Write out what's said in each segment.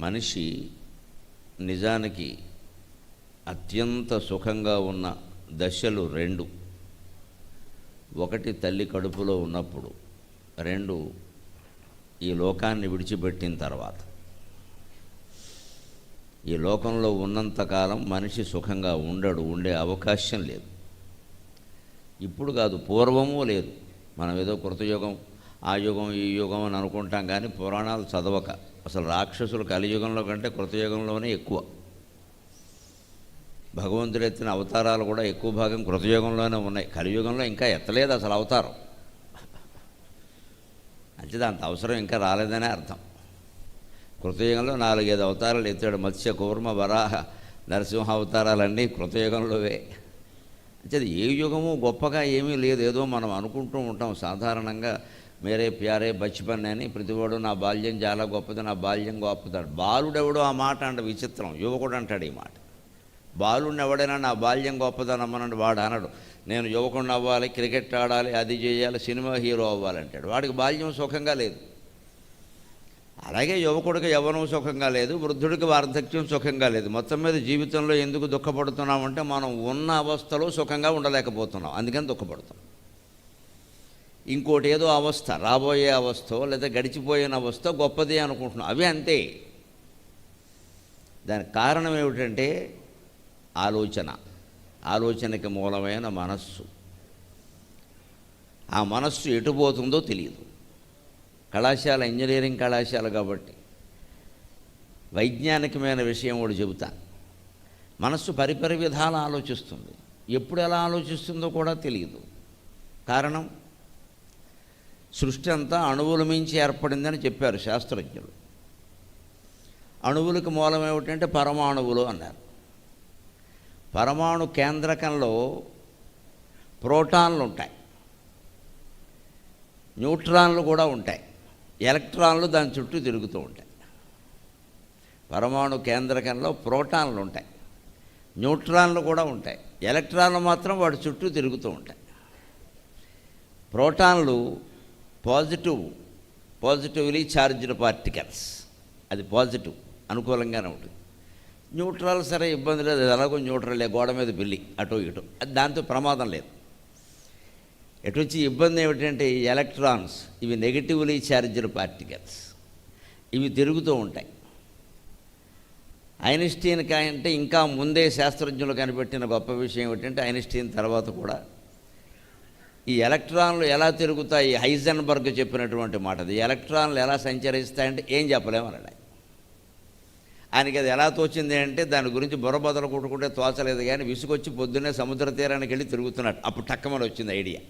మనిషి నిజానికి అత్యంత సుఖంగా ఉన్న దశలు రెండు. ఒకటి తల్లి కడుపులో ఉన్నప్పుడు, రెండు ఈ లోకాన్ని విడిచిపెట్టిన తర్వాత. ఈ లోకంలో ఉన్నంతకాలం మనిషి సుఖంగా ఉండే అవకాశం లేదు. ఇప్పుడు కాదు, పూర్వము లేదు. మనం ఏదో కృతయుగం, ఆ యుగం, ఈ యుగం అని అనుకుంటాం, కానీ పురాణాలు చదవక అసలు రాక్షసులు కలియుగంలో కంటే కృతయుగంలోనే ఎక్కువ. భగవంతుడు ఎత్తిన అవతారాలు కూడా ఎక్కువ భాగం కృతయుగంలోనే ఉన్నాయి. కలియుగంలో ఇంకా ఎత్తలేదు అసలు అవతారం. అంటే అంత అవసరం ఇంకా రాలేదనే అర్థం. కృతయుగంలో 4-5 అవతారాలు ఎత్తాడు. మత్స్య, కూర్మ, వరాహ, నరసింహ అవతారాలన్నీ కృతయుగంలోవే. అంటే ఏ యుగము గొప్పగా ఏమీ లేదు. ఏదో మనం అనుకుంటూ ఉంటాం సాధారణంగా, మేరే ప్యారే బచ్పన్ అని, ప్రతివాడు నా బాల్యం చాలా గొప్పది, నా బాల్యం గొప్పదాడు. బాలుడెవడో ఆ మాట అంట, విచిత్రం. యువకుడు అంటాడు ఈ మాట. బాలుడిని ఎవడైనా నా బాల్యం గొప్పదనమ్మనండి, వాడు అనడు నేను యువకుడిని అవ్వాలి, క్రికెట్ ఆడాలి, అది చేయాలి, సినిమా హీరో అవ్వాలంటాడు. వాడికి బాల్యం సుఖంగా లేదు. అలాగే యువకుడికి యవ్వనం సుఖంగా లేదు, వృద్ధుడికి వార్ధక్యం సుఖంగా లేదు. మొత్తం మీద జీవితంలో ఎందుకు దుఃఖపడుతున్నామంటే మనం ఉన్న అవస్థలో సుఖంగా ఉండలేకపోతున్నాం, అందుకని దుఃఖపడుతున్నాం. ఇంకోటి ఏదో అవస్థ, రాబోయే అవస్థ లేదా గడిచిపోయిన అవస్థ గొప్పది అనుకుంటున్నాం. అవి అంతే. దానికి కారణం ఏమిటంటే ఆలోచనకి మూలమైన మనస్సు. ఆ మనస్సు ఎటుపోతుందో తెలియదు. కళాశాల ఇంజనీరింగ్ కళాశాల కాబట్టి వైజ్ఞానికమైన విషయం కూడా చెబుతాను. మనస్సు పరిపరి విధాలు ఆలోచిస్తుంది. ఎప్పుడు ఎలా ఆలోచిస్తుందో కూడా తెలియదు. కారణం, సృష్టి అంతా అణువుల మించి ఏర్పడిందని చెప్పారు శాస్త్రజ్ఞులు. అణువులకు మూలం ఏమిటంటే పరమాణువులు అన్నారు. పరమాణు కేంద్రకంలో ప్రోటాన్లు ఉంటాయి, న్యూట్రాన్లు కూడా ఉంటాయి, ఎలక్ట్రాన్లు దాని చుట్టూ తిరుగుతూ ఉంటాయి. పరమాణు కేంద్రకంలో ప్రోటాన్లు ఉంటాయి, న్యూట్రాన్లు కూడా ఉంటాయి, ఎలక్ట్రాన్లు మాత్రం వాటి చుట్టూ తిరుగుతూ ఉంటాయి. ప్రోటాన్లు పాజిటివ్లీ ఛార్జ్డ్ పార్టికల్స్, అది పాజిటివ్, అనుకూలంగానే ఉంటుంది. న్యూట్రల్ సరే ఇబ్బంది లేదు, ఎలాగో న్యూట్రలే, గోడ మీద బిల్లి అటు ఇటు, అది దాంతో ప్రమాదం లేదు. ఎటు వచ్చి ఇబ్బంది ఏమిటంటే ఈ ఎలక్ట్రాన్స్, ఇవి నెగిటివ్లీ ఛార్జ్డ్ పార్టికల్స్, ఇవి తిరుగుతూ ఉంటాయి. ఐన్స్టీన్ అంటే ఇంకా ముందే శాస్త్రజ్ఞులు కనిపెట్టిన గొప్ప విషయం ఏమిటంటే, ఐన్స్టీన్ తర్వాత కూడా ఈ ఎలక్ట్రాన్లు ఎలా తిరుగుతాయి, హైజెన్బర్గ్ చెప్పినటువంటి మాట. అది ఎలక్ట్రాన్లు ఎలా సంచరిస్తాయంటే ఏం చెప్పలేమన్నాడు. ఆయనకి అది ఎలా తోచింది అంటే దాని గురించి బుర్రబదలు కొట్టుకుంటే తోచలేదు, కానీ విసుకొచ్చి పొద్దున్నే సముద్ర తీరానికి వెళ్ళి తిరుగుతున్నాడు. అప్పుడు టక్కమని వచ్చింది ఐడియా.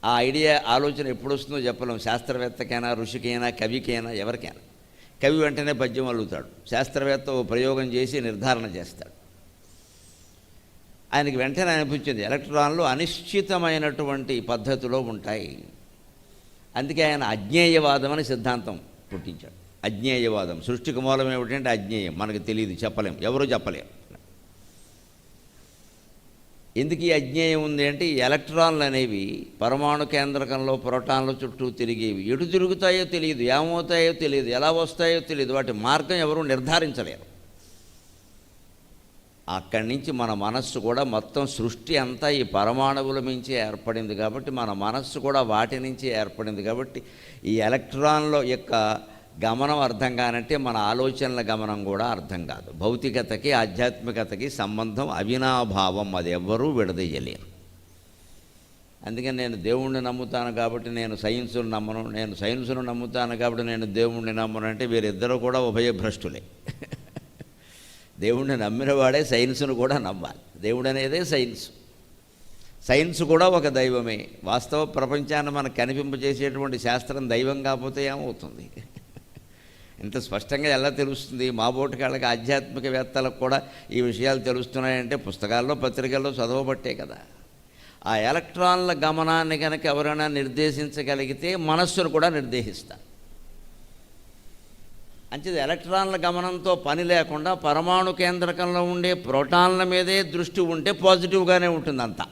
ఆ ఐడియా, ఆలోచన ఎప్పుడు వస్తుందో చెప్పలేము. శాస్త్రవేత్తకైనా, ఋషికైనా, కవికైనా, ఎవరికైనా. కవి వెంటనే పద్యం అల్లుతాడు, శాస్త్రవేత్త ఓ ప్రయోగం చేసి నిర్ధారణ చేస్తాడు. ఆయనకి వెంటనే అనిపించింది ఎలక్ట్రాన్లు అనిశ్చితమైనటువంటి పద్ధతిలో ఉంటాయి. అందుకే ఆయన అజ్ఞేయవాదం అని సిద్ధాంతం పుట్టించాడు. అజ్ఞేయవాదం, సృష్టికి మూలం ఏమిటంటే అజ్ఞేయం, మనకు తెలియదు, చెప్పలేం, ఎవరూ చెప్పలేం. ఎందుకు ఈ అజ్ఞేయం ఉంది అంటే, ఈ ఎలక్ట్రాన్లు అనేవి పరమాణు కేంద్రకంలో ప్రోటాన్ల చుట్టూ తిరిగేవి. ఎటు తిరుగుతాయో తెలియదు, ఏమవుతాయో తెలియదు, ఎలా వస్తాయో తెలియదు, వాటి మార్గం ఎవరూ నిర్ధారించలేరు. అక్కడి నుంచి మన మనస్సు కూడా, మొత్తం సృష్టి అంతా ఈ పరమాణువుల నుంచి ఏర్పడింది కాబట్టి మన మనస్సు కూడా వాటి నుంచి ఏర్పడింది కాబట్టి ఈ ఎలక్ట్రాన్ల యొక్క గమనం అర్థం కానంటే మన ఆలోచనల గమనం కూడా అర్థం కాదు. భౌతికతకి ఆధ్యాత్మికతకి సంబంధం అవినాభావం, అది ఎవ్వరూ విడదీయలేరు. అందుకని నేను దేవుణ్ణి నమ్ముతాను కాబట్టి నేను సైన్సును నమ్మను, నేను సైన్సును నమ్ముతాను కాబట్టి నేను దేవుణ్ణి నమ్మను అంటే వీరిద్దరూ కూడా ఉభయభ్రష్టులే. దేవుణ్ణి నమ్మినవాడే సైన్సును కూడా నమ్మాలి. దేవుడు అనేదే సైన్స్ కూడా ఒక దైవమే. వాస్తవ ప్రపంచాన్ని మనకు కనిపింపజేసేటువంటి శాస్త్రం దైవం కాకపోతే ఏమవుతుంది? ఇంత స్పష్టంగా ఎలా తెలుస్తుంది? మా బోటికాళ్ళకి, ఆధ్యాత్మికవేత్తలకు కూడా ఈ విషయాలు తెలుస్తున్నాయంటే పుస్తకాల్లో, పత్రికల్లో చదవబట్టే కదా. ఆ ఎలక్ట్రాన్ల గమనాన్ని కనుక ఎవరైనా నిర్దేశించగలిగితే మనస్సును కూడా నిర్దేశిస్తారు. అంచేది ఎలక్ట్రాన్ల గమనంతో పని లేకుండా పరమాణు కేంద్రకంలో ఉండే ప్రోటాన్ల మీదే దృష్టి ఉంటే పాజిటివ్గానే ఉంటుంది అంతా.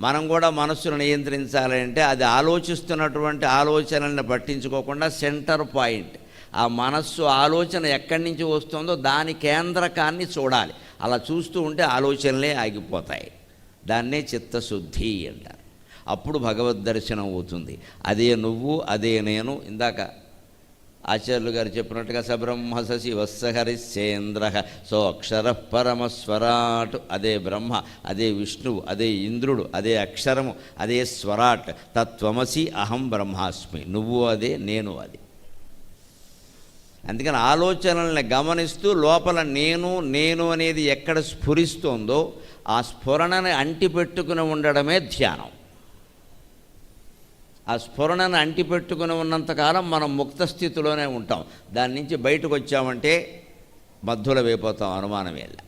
మనం కూడా మనస్సును నియంత్రించాలంటే అది ఆలోచిస్తున్నటువంటి ఆలోచనల్ని పట్టించుకోకుండా సెంటర్ పాయింట్, ఆ మనస్సు ఆలోచన ఎక్కడి నుంచి వస్తుందో దాని కేంద్రకాన్ని చూడాలి. అలా చూస్తూ ఉంటే ఆలోచనలే ఆగిపోతాయి. దాన్నే చిత్తశుద్ధి అంటారు. అప్పుడు భగవద్ దర్శనం అవుతుంది. అదే నువ్వు, అదే నేను. ఇందాక ఆచార్యులు గారు చెప్పినట్టుగా సబ్రహ్మ శివస్సహరిశ్చేంద్ర సో అక్షర పరమస్వరాట్. అదే బ్రహ్మ, అదే విష్ణువు, అదే ఇంద్రుడు, అదే అక్షరము, అదే స్వరాట్. తత్వమసి అహం బ్రహ్మాస్మి. నువ్వు అదే, నేను అదే. అందుకని ఆలోచనల్ని గమనిస్తూ లోపల నేను అనేది ఎక్కడ స్ఫురిస్తోందో ఆ స్ఫురణని అంటిపెట్టుకుని ఉండడమే ధ్యానం. ఆ స్ఫురణను అంటిపెట్టుకుని ఉన్నంతకాలం మనం ముక్త స్థితిలోనే ఉంటాం. దాని నుంచి బయటకు వచ్చామంటే బద్ధులమైపోతాం, అనుమానమేలా.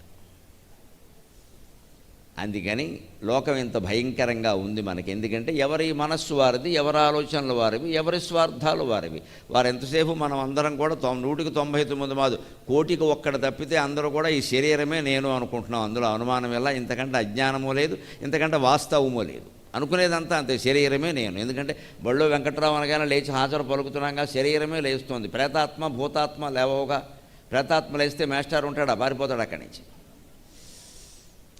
అందుకని లోకం ఇంత భయంకరంగా ఉంది మనకి. ఎందుకంటే ఎవరి మనస్సు వారిది, ఎవరి ఆలోచనలు వారివి, ఎవరి స్వార్థాలు వారివి. వారు ఎంతసేపు మనం అందరం కూడా 199 మాదు కోటికి ఒక్కడు తప్పితే అందరూ కూడా ఈ శరీరమే నేను అనుకుంటున్నాం. అందులో అనుమానం ఎలా. ఇంతకంటే అజ్ఞానమూ లేదు, ఇంతకంటే వాస్తవమూ లేదు. అనుకునేదంతా అంతే, శరీరమే నేను. ఎందుకంటే బళ్ళో వెంకట్రావు అనగానే లేచి హాజరు పలుకుతున్నాగా, శరీరమే లేస్తుంది. ప్రేతాత్మ భూతాత్మ లేవవుగా. ప్రేతాత్మ లేస్తే మేస్టార్ ఉంటాడా, పారిపోతాడు అక్కడి నుంచి.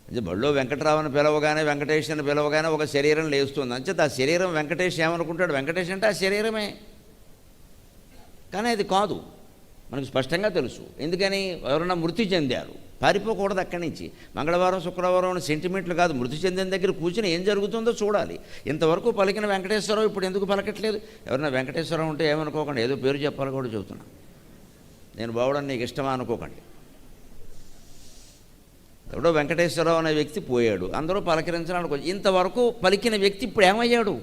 అంటే బళ్ళో వెంకట్రావుని పిలవగానే, వెంకటేశ్వరుని పిలవగానే ఒక శరీరం లేస్తుంది. అంచేత ఆ శరీరం వెంకటేష్ ఏమనుకుంటాడు, వెంకటేష్ అంటే ఆ శరీరమే. కానీ అది కాదు, మనకు స్పష్టంగా తెలుసు. ఎందుకని, ఎవరన్నా మృతి చెందారు, పారిపోకూడదు అక్కడి నుంచి. మంగళవారం శుక్రవారం సెంటిమెంట్లు కాదు, మృతి చెందిన దగ్గర కూర్చుని ఏం జరుగుతుందో చూడాలి. ఇంతవరకు పలికిన వెంకటేశ్వరరావు ఇప్పుడు ఎందుకు పలకట్లేదు? ఎవరైనా వెంకటేశ్వరరావు ఉంటే ఏమనుకోకండి, ఏదో పేరు చెప్పాలి కూడా చెబుతున్నా. నేను బావడం నీకు ఇష్టమా అనుకోకండి. ఎవడో వెంకటేశ్వరరావు అనే వ్యక్తి పోయాడు, అందరూ పలకరించడానికి వచ్చి, ఇంతవరకు పలికిన వ్యక్తి ఇప్పుడు ఏమయ్యాడు?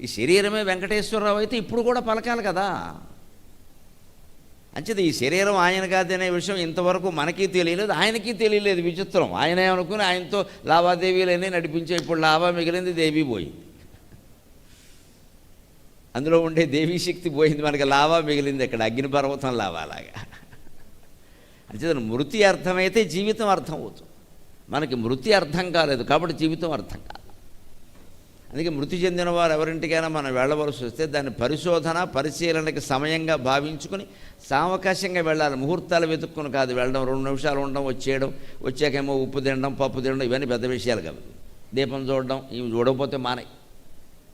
ఈ శరీరమే వెంకటేశ్వరరావు అయితే ఇప్పుడు కూడా పలకాలి కదా. అంచేది ఈ శరీరం ఆయన కాదనే విషయం ఇంతవరకు మనకి తెలియలేదు, ఆయనకి తెలియలేదు. విచిత్రం. ఆయన అనుకుని ఆయనతో లావాదేవీలన్నీ నడిపించే. ఇప్పుడు లావా మిగిలింది, దేవి పోయింది. అందులో ఉండే దేవీ శక్తి పోయింది, మనకి లావా మిగిలింది. ఇక్కడ అగ్నిపర్వతం లావాలాగా. అంచేత మృతి అర్థమైతే జీవితం అర్థం అవుతుంది. మనకి మృతి అర్థం కాలేదు కాబట్టి జీవితం అర్థం కాదు. అందుకే మృతి చెందిన వారు ఎవరింటికైనా మనం వెళ్ళవలసి వస్తే దాన్ని పరిశోధన పరిశీలనకి సమయంగా భావించుకుని సావకాశంగా వెళ్ళాలి. ముహూర్తాలు వెతుక్కుని కాదు వెళ్ళడం. 2 నిమిషాలు ఉండడం, వచ్చేయడం, వచ్చాకేమో ఉప్పు తినడం, పప్పు తినడం, ఇవన్నీ పెద్ద విషయాలు కాదు. దీపం చూడడం, ఇవి చూడకపోతే మానే.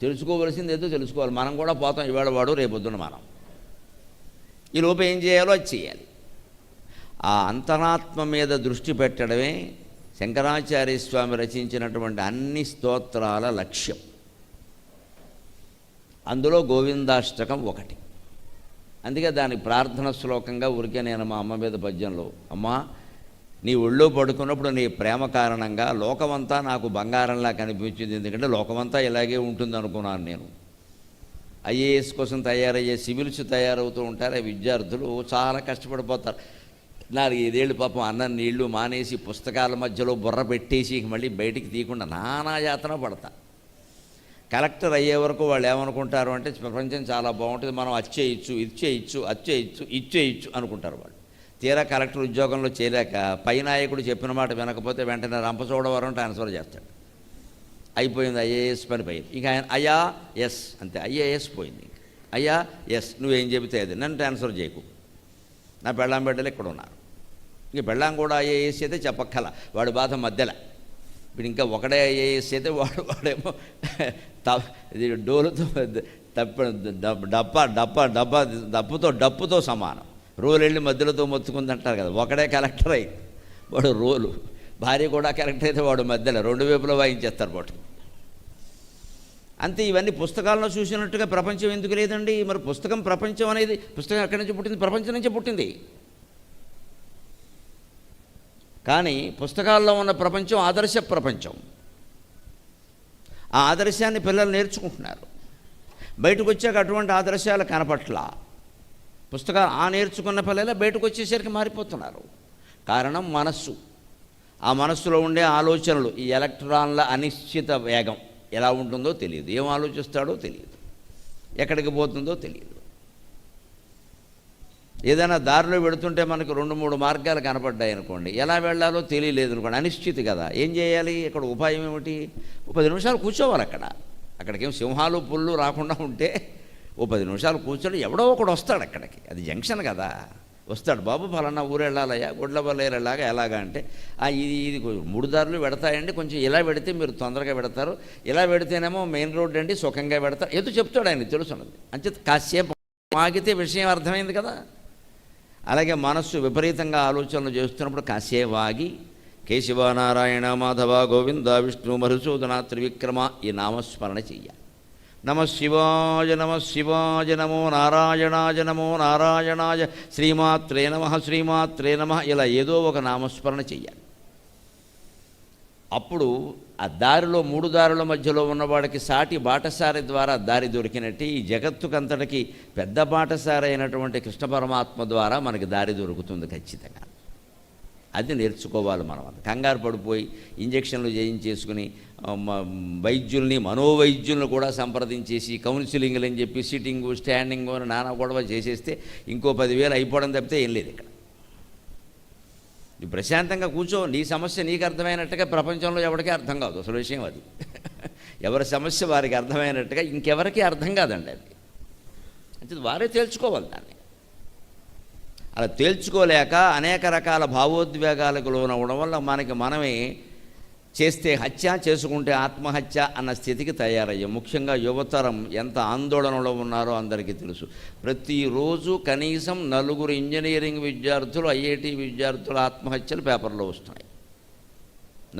తెలుసుకోవలసింది ఏదో తెలుసుకోవాలి. మనం కూడా పోతాం, ఇవాళ వాడు రేపొద్దున మనం. ఈ లోపు ఏం చేయాలో అది చేయాలి. ఆ అంతరాత్మ మీద దృష్టి పెట్టడమే శంకరాచార్య స్వామి రచించినటువంటి అన్ని స్తోత్రాల లక్ష్యం. అందులో గోవిందాష్టకం ఒకటి. అందుకే దానికి ప్రార్థన శ్లోకంగా ఊరికే నేను మా అమ్మ మీద పద్యంలో, అమ్మా నీ ఒళ్ళో పడుకున్నప్పుడు నీ ప్రేమ కారణంగా లోకమంతా నాకు బంగారంలా కనిపించింది. ఎందుకంటే లోకమంతా ఇలాగే ఉంటుంది అనుకున్నాను నేను. ఐఏఎస్ కోసం తయారయ్యే సివిల్స్ తయారవుతూ ఉంటారు. ఆ విద్యార్థులు చాలా కష్టపడిపోతారు. 4-5 ఏళ్ళు పాపం అన్నం నీళ్లు మానేసి పుస్తకాల మధ్యలో బుర్ర పెట్టేసి మళ్ళీ బయటికి తీయకుండా నానా యాతన పడతా. కలెక్టర్ అయ్యే వరకు వాళ్ళు ఏమనుకుంటారు అంటే ప్రపంచం చాలా బాగుంటుంది, మనం అది చేయొచ్చు, ఇది చేయొచ్చు, అది చేయొచ్చు, ఇది చేయొచ్చు అనుకుంటారు వాళ్ళు. తీరా కలెక్టర్ ఉద్యోగంలో చేరాక పై నాయకుడు చెప్పిన మాట వినకపోతే వెంటనే రంపచోడవరం ట్రాన్స్ఫర్ చేస్తాడు. అయిపోయింది, ఐఏఎస్ పని పోయింది. ఇక ఆయన అయ్యా ఎస్ అంతే, ఐఏఎస్ పోయింది. అయ్యా ఎస్ నువ్వేం చెబితే అది, నన్ను ట్రాన్స్ఫర్ చేయకు, నా పెళ్ళాం బిడ్డలు ఇక్కడ ఉన్నారు. ఇంక పెళ్ళాం కూడా ఐఏఎస్ అయితే చెప్పక్కల, వాడు బాధ మధ్యలో. ఇప్పుడు ఇంకా ఒకడే ఐఏఎస్ అయితే వాడేమో ఇది డోలుతో డప్పుతో సమానం. రోలు వెళ్ళి మధ్యలతో మొత్తుకుందంటారు కదా. ఒకడే కలెక్టర్ అయి వాడు రోలు, భార్య కూడా కలెక్టర్ అయితే వాడు మధ్యలో 2 వైపులో వాయించేస్తారు పాటు. అంతే. ఇవన్నీ పుస్తకాల్లో చూసినట్టుగా ప్రపంచం ఎందుకు లేదండి? మరి ప్రపంచం అనేది పుస్తకం ఎక్కడి నుంచి పుట్టింది? ప్రపంచం నుంచే పుట్టింది. కానీ పుస్తకాల్లో ఉన్న ప్రపంచం ఆదర్శ ప్రపంచం. ఆ ఆదర్శాన్ని పిల్లలు నేర్చుకుంటున్నారు. బయటకు వచ్చాక అటువంటి ఆదర్శాలు కనపట్ల. పుస్తకాలు నేర్చుకున్న పిల్లలే బయటకు వచ్చేసరికి మారిపోతున్నారు. కారణం మనస్సు. ఆ మనస్సులో ఉండే ఆలోచనలు, ఈ ఎలక్ట్రాన్ల అనిశ్చిత వేగం ఎలా ఉంటుందో తెలియదు, ఏం ఆలోచిస్తాడో తెలియదు, ఎక్కడికి పోతుందో తెలియదు. ఏదైనా దారిలో వెళుతుంటే మనకు 2-3 మార్గాలు కనపడ్డాయి అనుకోండి, ఎలా వెళ్ళాలో తెలియలేదు అనుకోండి, అనిశ్చితి కదా. ఏం చేయాలి? ఇక్కడ ఉపాయం ఏమిటి? 10 నిమిషాలు కూర్చోవాలి అక్కడికేం సింహాలు పుళ్ళు రాకుండా ఉంటే ఓ 10 నిమిషాలు కూర్చొని ఎవడో ఒకడు వస్తాడు అక్కడికి, అది జంక్షన్ కదా, వస్తాడు. బాబు ఫలానా ఊరు వెళ్ళాలయ్యా, గుడ్లబల్లేరులాగా ఎలాగా అంటే ఇది 3 దారులు పెడతాయండి, కొంచెం ఇలా పెడితే మీరు తొందరగా పెడతారు, ఇలా పెడితేనేమో మెయిన్ రోడ్ అండి సుఖంగా పెడతారు, ఏదో చెప్తాడు ఆయన తెలుసున్నది. అంతే కాసేపు ఆగితే విషయం అర్థమైంది కదా. అలాగే మనస్సు విపరీతంగా ఆలోచనలు చేస్తున్నప్పుడు కాసేపు ఆగి కేశవ నారాయణ మాధవ గోవింద విష్ణు మధుసూదన త్రివిక్రమ ఈ నామస్మరణ చెయ్యాలి. నమశివాయ నమశివాయ నమో నారాయణాయ నమో నారాయణాయ శ్రీమాత్రే నమః శ్రీమాత్రే నమః ఇలా ఏదో ఒక నామస్మరణ చెయ్యాలి. అప్పుడు ఆ దారిలో 3 దారుల మధ్యలో ఉన్నవాడికి సాటి బాటసారి ద్వారా దారి దొరికినట్టు ఈ జగత్తుకంతటికి పెద్ద బాటసారి అయినటువంటి కృష్ణ పరమాత్మ ద్వారా మనకి దారి దొరుకుతుంది ఖచ్చితంగా. అది నేర్చుకోవాలి మనం. కంగారు పడిపోయి ఇంజక్షన్లు చేయించేసుకుని వైద్యుల్ని మనోవైద్యులను కూడా సంప్రదించేసి కౌన్సిలింగ్లు అని చెప్పి సిట్టింగు స్టాండింగు అని నానా గొడవ చేసేస్తే ఇంకో 10,000 అయిపోవడం తప్పితే ఏం లేదు ఇక్కడ. నువ్వు ప్రశాంతంగా కూర్చో, నీ సమస్య నీకు అర్థమైనట్టుగా ప్రపంచంలో ఎవరికీ అర్థం కాదు అసలు విషయం అది. ఎవరి సమస్య వారికి అర్థమైనట్టుగా ఇంకెవరికీ అర్థం కాదండి అది. అంటే వారే తేల్చుకోవాలి దాన్ని. అలా తేల్చుకోలేక అనేక రకాల భావోద్వేగాలకు లోనవడం వల్ల మనమే చేస్తే హత్య, చేసుకుంటే ఆత్మహత్య అన్న స్థితికి తయారయ్యాం. ముఖ్యంగా యువతరం ఎంత ఆందోళనలో ఉన్నారో అందరికీ తెలుసు. ప్రతిరోజు కనీసం 4 ఇంజనీరింగ్ విద్యార్థులు, ఐఐటి విద్యార్థుల ఆత్మహత్యలు పేపర్లో వస్తున్నాయి.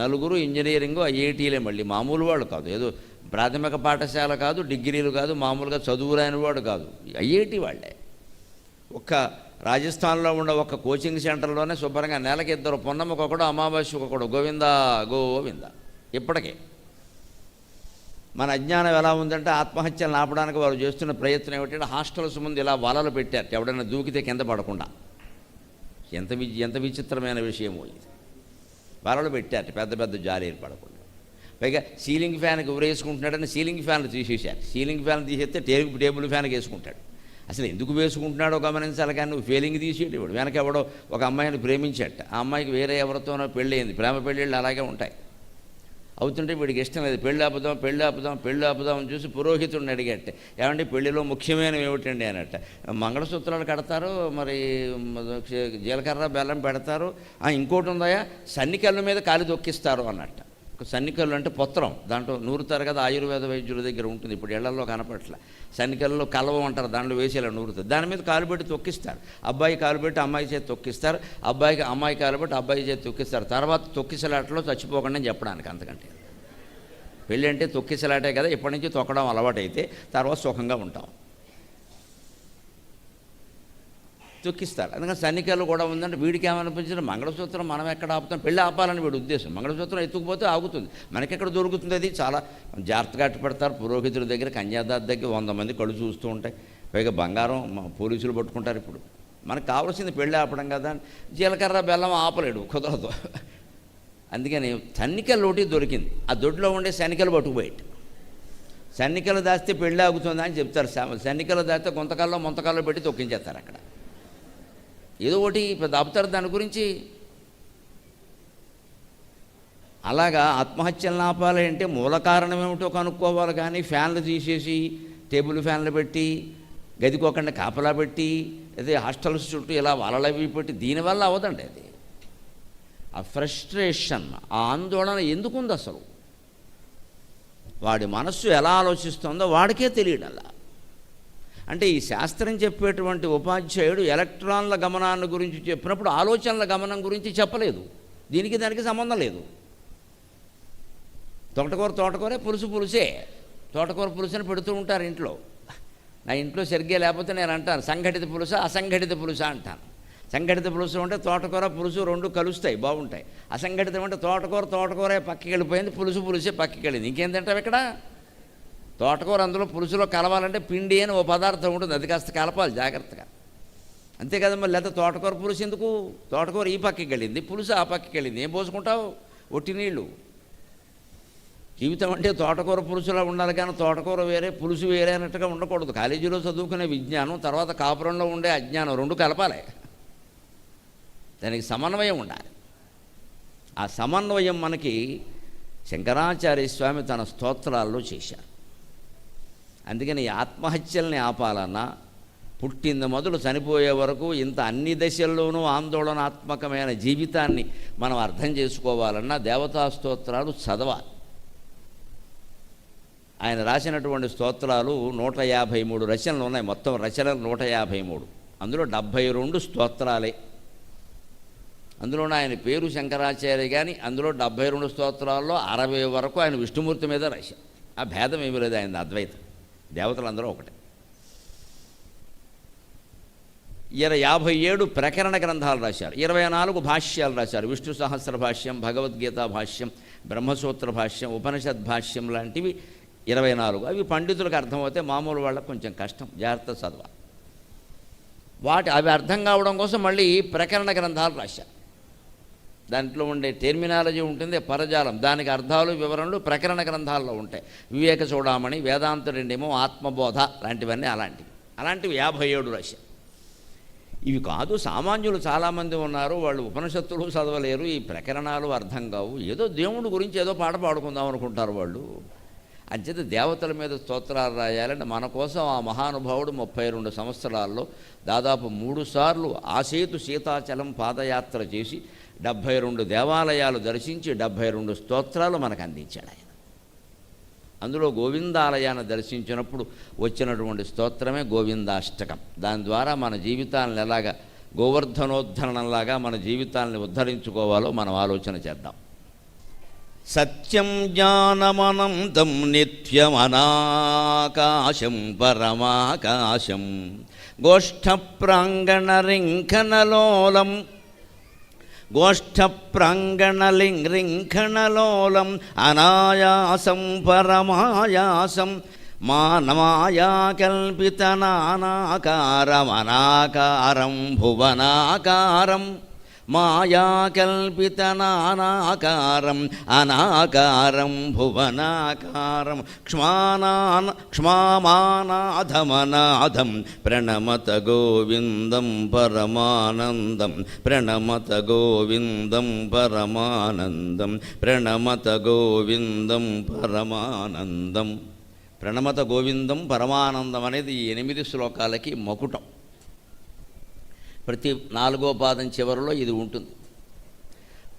4 ఇంజనీరింగ్ ఐఐటీలే, మళ్ళీ మామూలు వాళ్ళు కాదు, ఏదో ప్రాథమిక పాఠశాల కాదు, డిగ్రీలు కాదు, మామూలుగా చదువులేని వాడు కాదు, ఐఐటి వాళ్ళే. ఒక్క రాజస్థాన్లో ఉన్న ఒక కోచింగ్ సెంటర్లోనే శుభ్రంగా నెలకి 2 పున్నమ్మకొకడు అమావాస్యకొకడు గోవింద గోవింద. ఇప్పటికే మన అజ్ఞానం ఎలా ఉందంటే ఆత్మహత్యలు ఆపడానికి వారు చేస్తున్న ప్రయత్నం ఏమిటంటే హాస్టల్స్ ముందు ఇలా వలలు పెట్టారు, ఎవడైనా దూకితే కింద పడకుండా. ఎంత విచిత్రమైన విషయమో ఇది. వలలు పెట్టారు, పెద్ద పెద్ద జాలీలు పడకుండా. పైగా సీలింగ్ ఫ్యాన్కి ఉరేసుకుంటున్నాడని సీలింగ్ ఫ్యాన్లు తీసేశారు. సీలింగ్ ఫ్యాన్ తీసేస్తే టేబుల్ ఫ్యాన్కి వేసుకుంటాడు. అసలు ఎందుకు వేసుకుంటున్నాడో గమనించాలి. కానీ నువ్వు ఫీలింగ్ తీసేటప్పుడు వెనక ఎవడో ఒక అమ్మాయిని ప్రేమించట, ఆ అమ్మాయికి వేరే ఎవరితోనో పెళ్ళయింది. ప్రేమ పెళ్ళిళ్ళు అలాగే ఉంటాయి. అవుతుంటే వీడికి ఇష్టం లేదు, పెళ్ళి ఆపుదాం అని చూసి పురోహితుడిని అడిగట్టే, ఏమంటే పెళ్ళిలో ముఖ్యమైనవి ఏమిటండి అన్నట్ట. మంగళసూత్రాలు కడతారు, మరి జీలకర్ర బెల్లం పెడతారు, ఇంకోటి ఉందాయా సన్నికళ్ళ మీద కాలి తొక్కిస్తారు అన్నట్ట. సన్నికల్లు అంటే పొత్రం, దాంట్లో నూరుతారు కదా, ఆయుర్వేద వైద్యుల దగ్గర ఉంటుంది, ఇప్పుడు ఇళ్లలో కనపట్ల. సన్నికల్లో కలవం అంటారు, దాంట్లో వేసేలా నూరుతారు, దాని మీద కాలు పెట్టి తొక్కిస్తారు. అబ్బాయి కాలు పెట్టి అమ్మాయి చేతి తొక్కిస్తారు, అమ్మాయి కాలు పెట్టి అబ్బాయి చేతి తొక్కిస్తారు. తర్వాత తొక్కిసలాటలో చచ్చిపోకండి అని చెప్పడానికి. అంతకంటే పెళ్ళి అంటే తొక్కిసలాటే కదా, ఇప్పటి నుంచి తొక్కడం అలవాటైతే తర్వాత సుఖంగా ఉంటాం. తొక్కిస్తారు. అందుకని సన్నికలు కూడా ఉందంటే వీడికి ఏమనిపించింది, మంగళసూత్రం మనం ఎక్కడ ఆపుతాం, పెళ్ళి ఆపాలని వీడి ఉద్దేశం. మంగళసూత్రం ఎత్తుకుపోతే ఆగుతుంది, మనకెక్కడ దొరుకుతుంది. అది చాలా జాగ్రత్తగా పెడతారు పురోహితుల దగ్గర, కన్యాదాత దగ్గర 100 మంది కళ్ళు చూస్తూ ఉంటాయి. పైగా బంగారం పోలీసులు పట్టుకుంటారు. ఇప్పుడు మనకు కావాల్సింది పెళ్ళి ఆపడం కదా. జీలకర్ర బెల్లం ఆపలేడు, కుదరదు. అందుకని సన్నికల్లోటి దొరికింది. ఆ దొడ్లో ఉండే సన్నికలు పట్టుకుపోయాడు. సన్నికలు దాస్తే పెళ్ళి ఆగుతుందా అని చెప్తారు. సన్నికలు దాస్తే ముంతకాల్లో పెట్టి తొక్కించేస్తారు. అక్కడ ఏదో ఒకటి దాపుతారు దాని గురించి. అలాగా ఆత్మహత్యలను ఆపాలి అంటే మూల కారణం ఏమిటో కనుక్కోవాలి. కానీ ఫ్యాన్లు తీసేసి టేబుల్ ఫ్యాన్లు పెట్టి గదికోకుండా కాపలా పెట్టి అదే హాస్టల్స్ చుట్టూ ఇలా వలలవి పెట్టి దీనివల్ల అవదండి. అది ఆ ఫ్రస్ట్రేషన్, ఆ ఆందోళన ఎందుకుంది అసలు? వాడి మనస్సు ఎలా ఆలోచిస్తుందో వాడికే తెలియడల్లా. అంటే ఈ శాస్త్రం చెప్పేటువంటి ఉపాధ్యాయుడు ఎలక్ట్రాన్ల గమనాన్ని గురించి చెప్పినప్పుడు ఆలోచనల గమనం గురించి చెప్పలేదు. దానికి సంబంధం లేదు. తోటకూరే పులుసే, తోటకూర పులుసుని పెడుతూ ఉంటారు ఇంట్లో. నా ఇంట్లో సరిగ్గా లేకపోతే నేను అంటాను సంఘటిత పులుస అసంఘటిత పులుస అంటాను. సంఘటిత పులుసు అంటే తోటకూర పులుసు 2 కలుస్తాయి, బాగుంటాయి. అసంఘటితం అంటే తోటకూరే పక్కకి వెళ్ళిపోయింది, పులుసే పక్కకి వెళ్ళింది. ఇంకేం తింటావు ఇక్కడ? తోటకూర అందులో పులుసులో కలవాలంటే పిండి అని ఓ పదార్థం ఉంటుంది, అది కాస్త కలపాలి జాగ్రత్తగా. అంతే కదా మరి. లేదా తోటకూర పులుసు ఎందుకు? తోటకూర ఈ పక్కకి వెళ్ళింది, పులుసు ఆ పక్కకి వెళ్ళింది, ఏం పోసుకుంటావు? ఒట్టి నీళ్ళు. జీవితం అంటే తోటకూర పులుసులా ఉండాలి, కానీ తోటకూర వేరే పులుసు వేరే అన్నట్టుగా ఉండకూడదు. కాలేజీలో చదువుకునే విజ్ఞానం, తర్వాత కాపురంలో ఉండే అజ్ఞానం 2 కలపాలి. దానికి సమన్వయం ఉండాలి. ఆ సమన్వయం మనకి శంకరాచార్య స్వామి తన స్తోత్రాల్లో చేశారు. అందుకని ఈ ఆత్మహత్యల్ని ఆపాలన్నా పుట్టింది మొదలు చనిపోయే వరకు ఇంత అన్ని దశల్లోనూ ఆందోళనాత్మకమైన జీవితాన్ని మనం అర్థం చేసుకోవాలన్నా దేవతా స్తోత్రాలు చదవాలి. ఆయన రాసినటువంటి స్తోత్రాలు 153 రచనలు ఉన్నాయి. మొత్తం రచనలు 153, అందులో 72 స్తోత్రాలే. అందులోనే ఆయన పేరు శంకరాచార్య, కానీ అందులో 72 స్తోత్రాల్లో 60 వరకు ఆయన విష్ణుమూర్తి మీద రాశారు. ఆ భేదం ఏమీ లేదు, ఆయన అద్వైతం, దేవతలందరూ ఒకటే. 57 ప్రకరణ గ్రంథాలు రాశారు, 24 భాష్యాలు రాశారు. విష్ణు సహస్ర భాష్యం, భగవద్గీత భాష్యం, బ్రహ్మసూత్ర భాష్యం, ఉపనిషద్ భాష్యం లాంటివి 24. అవి పండితులకు అర్థమవుతే మామూలు వాళ్ళకు కొంచెం కష్టం, జాగ్రత్త చదవాలి. అవి అర్థం కావడం కోసం మళ్ళీ ప్రకరణ గ్రంథాలు రాశారు. దాంట్లో ఉండే టెర్మినాలజీ ఉంటుంది, పరజాలం, దానికి అర్థాలు వివరణలు ప్రకరణ గ్రంథాల్లో ఉంటాయి. వివేక చూడమని, వేదాంతుడేమో ఆత్మబోధ లాంటివన్నీ అలాంటివి 57 రాశారు. ఇవి కాదు, సామాన్యులు చాలామంది ఉన్నారు, వాళ్ళు ఉపనిషత్తులు చదవలేరు, ఈ ప్రకరణాలు అర్థం కావు, ఏదో దేవుడి గురించి ఏదో పాట పాడుకుందాం అనుకుంటారు వాళ్ళు. అంచేత దేవతల మీద స్తోత్రాలు రాయాలంటే మన కోసం ఆ మహానుభావుడు 32 సంవత్సరాల్లో దాదాపు 3 సార్లు ఆసేతు సీతాచలం పాదయాత్ర చేసి 72 దేవాలయాలు దర్శించి 72 స్తోత్రాలు మనకు అందించాడు ఆయన. అందులో గోవిందాలయాన్ని దర్శించినప్పుడు వచ్చినటువంటి స్తోత్రమే గోవిందాష్టకం. దాని ద్వారా మన జీవితాలను ఎలాగా గోవర్ధనోద్ధరణంలాగా మన జీవితాలను ఉద్ధరించుకోవాలో మనం ఆలోచన చేద్దాం. సత్యం జ్ఞానమనంతం నిత్యమనాకాశం పరమాకాశం గోష్ఠప్రాంగణరింఖనలోలం గోష్ఠప్రాంగణలింరింఖణలోలం అనాయాసం పరమాయాసం మాయాకల్పితనానాకారమనాకారం భువనాకారం మాయాకల్పితనానాకారం అనాకారం భువనాకారం క్ష్మామానాధమనాథం ప్రణమత గోవిందం పరమానందం ప్రణమత గోవిందం పరమానందం ప్రణమత గోవిందం పరమానందం. ప్రణమత గోవిందం పరమానందం అనేది ఈ 8 శ్లోకాలకి మకుటం. ప్రతి 4వ పాదం చివరిలో ఇది ఉంటుంది.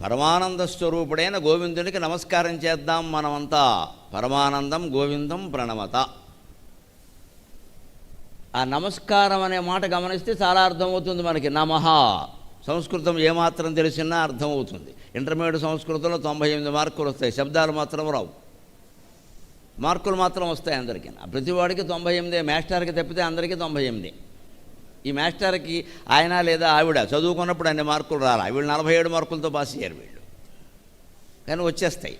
పరమానంద స్వరూపుడైన గోవిందునికి నమస్కారం చేద్దాం మనమంతా. పరమానందం గోవిందం ప్రణమత. ఆ నమస్కారం అనే మాట గమనిస్తే చాలా అర్థమవుతుంది మనకి. నమః సంస్కృతం ఏమాత్రం తెలిసినా అర్థమవుతుంది. ఇంటర్మీడియట్ సంస్కృతంలో 98 మార్కులు వస్తాయి, శబ్దాలు మాత్రం రావు. మార్కులు మాత్రం వస్తాయి అందరికీ. ప్రతివాడికి 98, మాస్టర్కి తప్పితే అందరికీ 98. ఈ మాస్టర్కి ఆయన లేదా ఆవిడ చదువుకున్నప్పుడు అన్ని మార్కులు రాలా, వీళ్ళు 47 మార్కులతో పాస్ అయ్యారు వీళ్ళు, కానీ వచ్చేస్తాయి.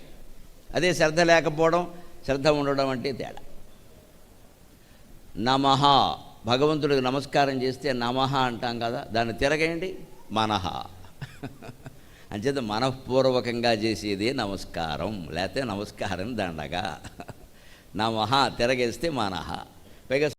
అదే శ్రద్ధ లేకపోవడం, శ్రద్ధ ఉండడం అంటే తేడా. నమః, భగవంతుడికి నమస్కారం చేస్తే నమః అంటాం కదా, దాన్ని తిరగేయండి మనః. అంచేత మనఃపూర్వకంగా చేసేదే నమస్కారం, లేకపోతే నమస్కారం దండగా. నమః తిరగేస్తే మనః. పైగా